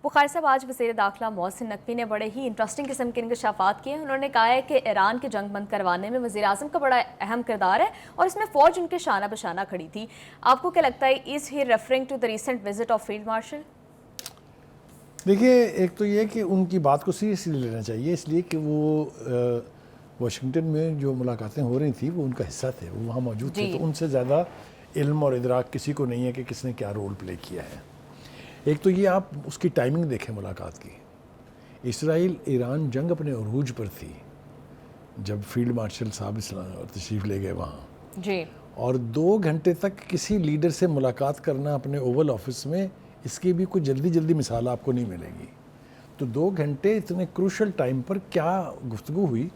بخاری صاحب، آج وزیر داخلہ محسن نقوی نے بڑے ہی انٹرسٹنگ قسم کے انکشافات کیے ہیں۔ انہوں نے کہا ہے کہ ایران کی جنگ بند کروانے میں وزیر اعظم کا بڑا اہم کردار ہے اور اس میں فوج ان کے شانہ بشانہ کھڑی تھی۔ آپ کو کیا لگتا ہے، is he referring to the recent visit of field marshal? دیکھیے، ایک تو یہ کہ ان کی بات کو سیریسلی لینا چاہیے، اس لیے کہ وہ واشنگٹن میں جو ملاقاتیں ہو رہی تھیں وہ ان کا حصہ تھے، وہ وہاں موجود تھے، تو ان سے زیادہ علم اور ادراک کسی کو نہیں ہے کہ کس نے کیا رول پلے کیا ہے۔ ایک تو یہ آپ اس کی ٹائمنگ دیکھیں ملاقات کی۔ اسرائیل ایران جنگ اپنے عروج پر تھی جب فیلڈ مارشل صاحب تشریف لے گئے وہاں، جی، اور 2 گھنٹے تک کسی لیڈر سے ملاقات کرنا اپنے اوول آفس میں، اس کی بھی کوئی جلدی مثال آپ کو نہیں ملے گی۔ تو 2 گھنٹے اتنے کروشل ٹائم پر کیا گفتگو ہوئی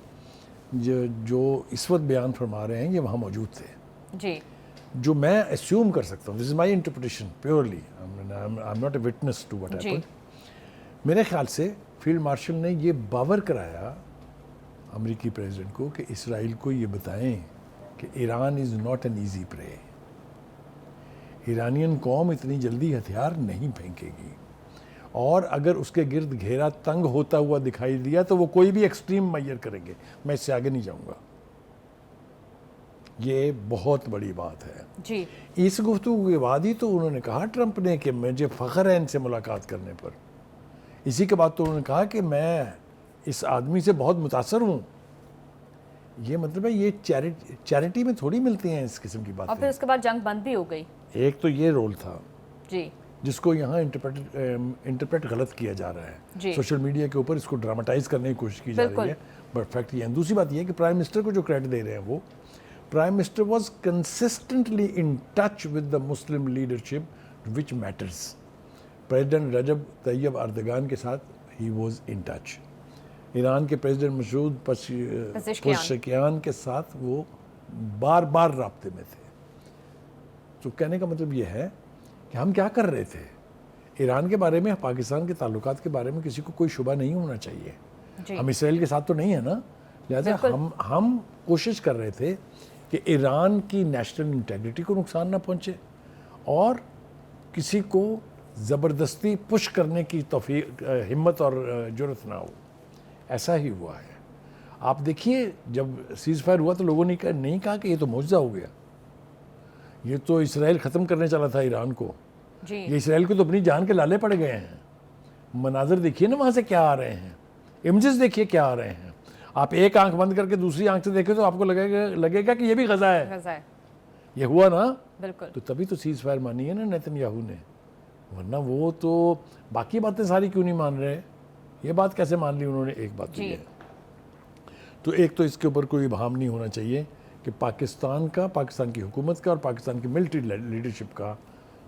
جو اس وقت بیان فرما رہے ہیں، یہ وہاں موجود تھے۔ جی، جو میں اسیوم کر سکتا ہوں، this is my interpretation purely, I am not a witness to what happened. میرے خیال سے فیلڈ مارشل نے یہ باور کرایا امریکی پریزیڈنٹ کو کہ اسرائیل کو یہ بتائیں کہ Iran is not an easy پرے، ایرانین قوم اتنی جلدی ہتھیار نہیں پھینکے گی، اور اگر اس کے گرد گھیرا تنگ ہوتا ہوا دکھائی دیا تو وہ کوئی بھی ایکسٹریم میئر کریں گے، میں اس سے آگے نہیں جاؤں گا۔ یہ بہت بڑی بات ہے۔ جی، اس گفتگو کے بعد ہی تو انہوں نے کہا ٹرمپ نے کہ مجھے فخر ہے ان سے ملاقات کرنے پر۔ اسی کے بعد تو انہوں نے کہا کہ میں اس آدمی سے بہت متاثر ہوں۔ یہ مطلب ہے یہ چیریٹی میں تھوڑی ملتی ہیں اس قسم کی باتیں۔ اور پھر اس کے بعد جنگ بند بھی ہو گئی۔ ایک تو یہ رول تھا جی، جس کو یہاں انٹرپریٹ غلط کیا جا رہا ہے، جی، سوشل میڈیا کے اوپر اس کو ڈراماٹائز کرنے کی کوشش کی جا رہی ہے، بٹ فیکٹ یہ ہے۔ دوسری بات یہ ہے کہ پرائم منسٹر کو جو کریڈٹ دے رہے ہیں، وہ prime minister was consistently in touch with the Muslim leadership which matters. President Recep Tayyip Erdogan کے ساتھ ہی واز ان ٹچ، ایران کے پریزیڈنٹ مسعود پزشکیان کے ساتھ وہ بار بار رابطے میں تھے۔ تو کہنے کا مطلب یہ ہے کہ ہم کیا کر رہے تھے، ایران کے بارے میں، پاکستان کے تعلقات کے بارے میں کسی کو کوئی شبہ نہیں ہونا چاہیے۔ ہم اسرائیل کے ساتھ تو نہیں ہے نا، لہٰذا ہم کوشش کر رہے تھے کہ ایران کی نیشنل انٹیگریٹی کو نقصان نہ پہنچے اور کسی کو زبردستی پش کرنے کی ہمت اور جرأت نہ ہو۔ ایسا ہی ہوا ہے۔ آپ دیکھیے، جب سیز فائر ہوا تو لوگوں نے نہیں کہا کہ یہ تو معجزہ ہو گیا، یہ تو اسرائیل ختم کرنے چلا تھا ایران کو، یہ اسرائیل کو تو اپنی جان کے لالے پڑ گئے ہیں۔ مناظر دیکھیے نا وہاں سے کیا آ رہے ہیں، امیجز دیکھیے کیا آ رہے ہیں۔ آپ ایک آنکھ بند کر کے دوسری آنکھ سے دیکھیں تو آپ کو لگے گا کہ یہ بھی غزہ ہے۔ یہ ہوا نا، بالکل، تو تبھی تو سیز فائر مانی ہے نا نیتن یاہو نے، ورنہ وہ تو باقی باتیں ساری کیوں نہیں مان رہے، یہ بات کیسے مان لی انہوں نے؟ ایک بات تو یہ ہے۔ تو ایک تو اس کے اوپر کوئی ابہام نہیں ہونا چاہیے کہ پاکستان کی حکومت کا اور پاکستان کی ملٹری لیڈرشپ کا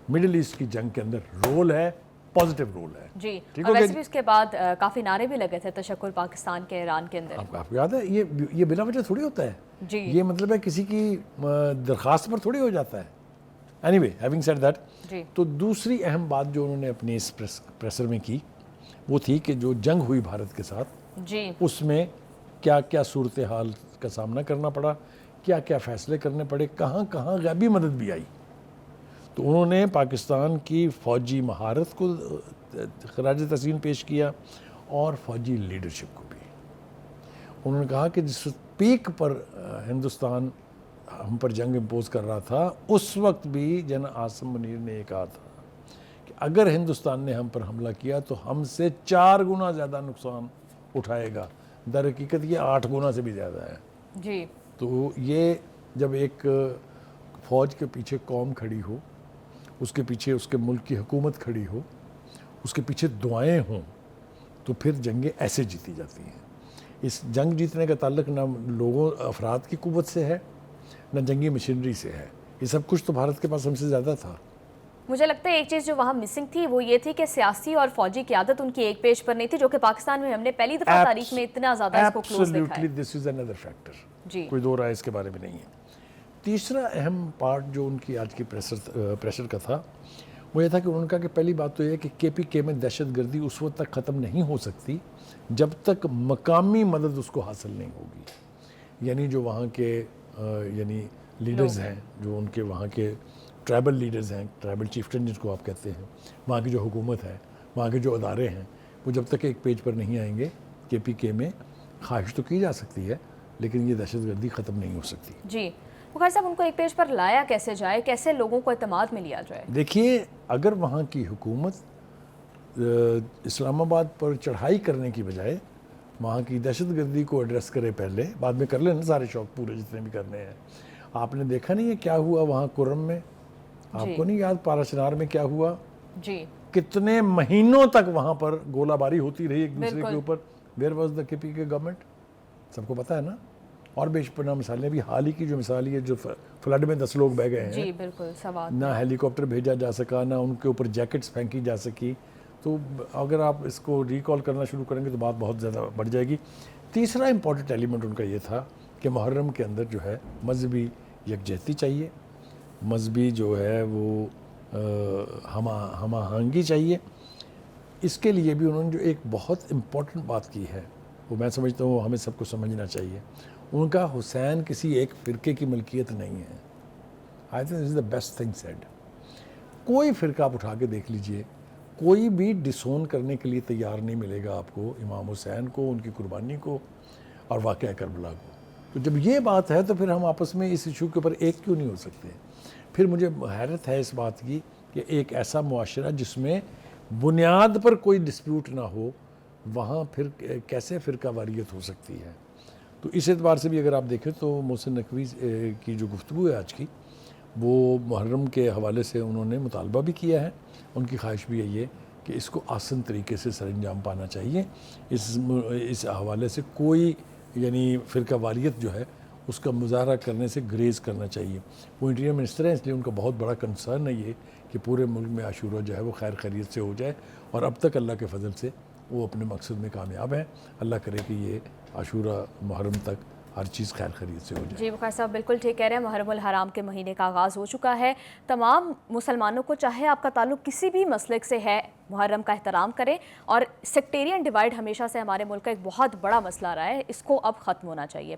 مڈل ایسٹ کی جنگ کے اندر رول ہے، پازیٹیو رول ہے۔ جی، اور ویسے بھی اس کے بعد کافی نعرے بھی لگے تھے تشکر پاکستان کے ایران کے اندر۔ آپ کو یاد ہے یہ بلا وجہ تھوڑی ہوتا ہے، جی، یہ مطلب ہے کسی کی درخواست پر تھوڑی ہو جاتا ہے۔ Any way, having said that, تو دوسری اہم بات جو انہوں نے اپنی اس پریسر میں کی وہ تھی کہ جو جنگ ہوئی بھارت کے ساتھ، اس میں کیا کیا صورتحال کا سامنا کرنا پڑا، کیا کیا فیصلے کرنے پڑے، کہاں کہاں غیبی مدد بھی آئی۔ تو انہوں نے پاکستان کی فوجی مہارت کو خراج تحسین پیش کیا اور فوجی لیڈرشپ کو بھی۔ انہوں نے کہا کہ جس پیک پر ہندوستان ہم پر جنگ امپوز کر رہا تھا، اس وقت بھی جنرل عاصم منیر نے یہ کہا تھا کہ اگر ہندوستان نے ہم پر حملہ کیا تو ہم سے 4 گنا زیادہ نقصان اٹھائے گا، در حقیقت یہ 8 گنا سے بھی زیادہ ہے۔ جی، تو یہ جب ایک فوج کے پیچھے قوم کھڑی ہو، اس کے پیچھے اس کے ملک کی حکومت کھڑی ہو، اس کے پیچھے دعائیں ہوں، تو پھر جنگیں ایسے جیتی جاتی ہیں۔ اس جنگ جیتنے کا تعلق نہ لوگوں افراد کی قوت سے ہے، نہ جنگی مشینری سے ہے، یہ سب کچھ تو بھارت کے پاس ہم سے زیادہ تھا۔ مجھے لگتا ہے ایک چیز جو وہاں مسنگ تھی وہ یہ تھی کہ سیاسی اور فوجی قیادت ان کی ایک پیج پر نہیں تھی، جو کہ پاکستان میں ہم نے پہلی دفعہ تاریخ میں اتنا زیادہ اس کو کلوز دیکھا ہے۔ This is another factor، جی، کوئی دو رائے اس کے بارے میں نہیں ہے۔ تیسرا اہم پارٹ جو ان کی آج کی پریشر کا تھا وہ یہ تھا کہ انہوں نے کہا کہ پہلی بات تو یہ کہ KPK میں دہشت گردی اس وقت تک ختم نہیں ہو سکتی جب تک مقامی مدد اس کو حاصل نہیں ہوگی، یعنی جو وہاں کے یعنی لیڈرز ہیں، جو ان کے وہاں کے ٹرائبل لیڈرز ہیں، ٹرائبل چیفٹن جس کو آپ کہتے ہیں، وہاں کی جو حکومت ہے وہاں کے جو ادارے ہیں وہ جب تک ایک پیج پر نہیں آئیں گے KPK میں خواہش تو کی جا سکتی ہے لیکن یہ دہشت گردی ختم نہیں ہو سکتی. جی بخاری صاحب، ان کو ایک پیج پر لایا کیسے جائے، کیسے لوگوں کو اعتماد میں لیا جائے؟ دیکھیے اگر وہاں کی حکومت اسلام آباد پر چڑھائی کرنے کی بجائے وہاں کی دہشت گردی کو ایڈریس کرے پہلے، بعد میں کر لینا سارے شوق پورے جتنے بھی کرنے ہیں. آپ نے دیکھا نہیں ہے کیا ہوا وہاں کرم میں؟ آپ کو نہیں یاد پارا چنار میں کیا ہوا؟ جی کتنے مہینوں تک وہاں پر گولہ باری ہوتی رہی ایک دوسرے کے اوپر. Where was the KPK government? سب کو پتہ ہے نا. اور بے پناہ مثالیں بھی، حال ہی کی جو مثال ہے جو فلڈ میں 10 لوگ بہ گئے ہیں، جی بالکل سوال، نہ ہیلی کاپٹر بھیجا جا سکا، نہ ان کے اوپر جیکٹس پھینکی جا سکی. تو اگر آپ اس کو ریکال کرنا شروع کریں گے تو بات بہت زیادہ بڑھ جائے گی. تیسرا امپورٹنٹ ایلیمنٹ ان کا یہ تھا کہ محرم کے اندر جو ہے مذہبی یکجہتی چاہیے، مذہبی جو ہے وہ ہم آہنگی چاہیے. اس کے لیے بھی انہوں نے جو ایک بہت امپورٹنٹ بات کی ہے وہ میں سمجھتا ہوں ہمیں سب کو سمجھنا چاہیے. ان کا حسین کسی ایک فرقے کی ملکیت نہیں ہے. I think this is the best thing said. کوئی فرقہ آپ اٹھا کے دیکھ لیجئے، کوئی بھی ڈسون کرنے کے لیے تیار نہیں ملے گا آپ کو امام حسین کو، ان کی قربانی کو اور واقعہ کربلا کو. تو جب یہ بات ہے تو پھر ہم آپس میں اس ایشو کے اوپر ایک کیوں نہیں ہو سکتے؟ پھر مجھے حیرت ہے اس بات کی کہ ایک ایسا معاشرہ جس میں بنیاد پر کوئی ڈسپیوٹ نہ ہو، وہاں پھر کیسے فرقہ واریت ہو سکتی ہے؟ تو اس اعتبار سے بھی اگر آپ دیکھیں تو محسن نقوی کی جو گفتگو ہے آج کی، وہ محرم کے حوالے سے انہوں نے مطالبہ بھی کیا ہے. ان کی خواہش بھی یہی ہے کہ اس کو آسن طریقے سے سر انجام پانا چاہیے. اس حوالے سے کوئی یعنی فرقہ واریت جو ہے اس کا مظاہرہ کرنے سے گریز کرنا چاہیے. وہ انٹیریئر منسٹر ہیں، اس لیے ان کا بہت بڑا کنسرن ہے یہ کہ پورے ملک میں عاشورہ جو ہے وہ خیر خیریت سے ہو جائے، اور اب تک اللہ کے فضل سے وہ اپنے مقصد میں کامیاب ہیں. اللہ کرے کہ یہ عاشورہ محرم تک ہر چیز خیر خیریت سے ہو جائے. جی بخاری صاحب بالکل ٹھیک کہہ رہے ہیں. محرم الحرام کے مہینے کا آغاز ہو چکا ہے. تمام مسلمانوں کو چاہے آپ کا تعلق کسی بھی مسلک سے ہے، محرم کا احترام کریں. اور سیکٹیرین ڈیوائیڈ ہمیشہ سے ہمارے ملک کا ایک بہت بڑا مسئلہ رہا ہے، اس کو اب ختم ہونا چاہیے.